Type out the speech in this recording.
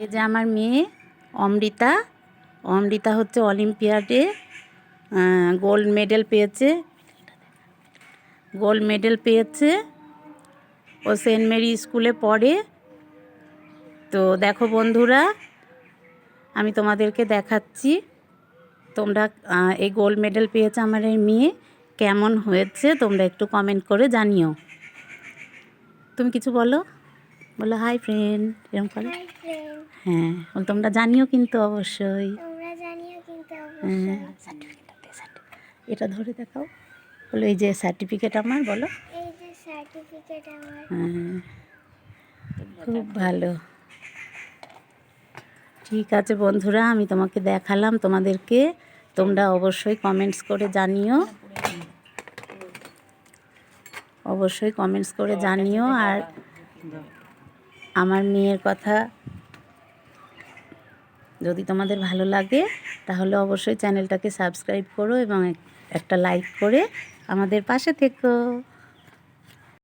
এই যে আমার মেয়ে অমৃতা। অমৃতা হচ্ছে অলিম্পিয়াডে গোল্ড মেডেল পেয়েছে। ও সেন্ট মেরি স্কুলে পড়ে। তো দেখো বন্ধুরা, আমি তোমাদেরকে দেখাচ্ছি। তোমরা এই গোল্ড মেডেল পেয়েছে আমার এই মেয়ে, কেমন হয়েছে তোমরা একটু কমেন্ট করে জানিও। তুমি কিছু বলো হাই ফ্রেন্ড, এরকম করো। হ্যাঁ, তোমরা জানিও কিন্তু অবশ্যই। হ্যাঁ, এটা ধরে দেখাও, বলো এই যে সার্টিফিকেট আমার, বলো হ্যাঁ, খুব ভালো। ঠিক আছে বন্ধুরা, আমি তোমাকে দেখালাম তোমাদেরকে। তোমরা অবশ্যই কমেন্টস করে জানিও, আর আমার মেয়ের কথা যদি তোমাদের ভালো লাগে তাহলে অবশ্যই চ্যানেলটাকে সাবস্ক্রাইব করো এবং একটা লাইক করে আমাদের পাশে থেকো।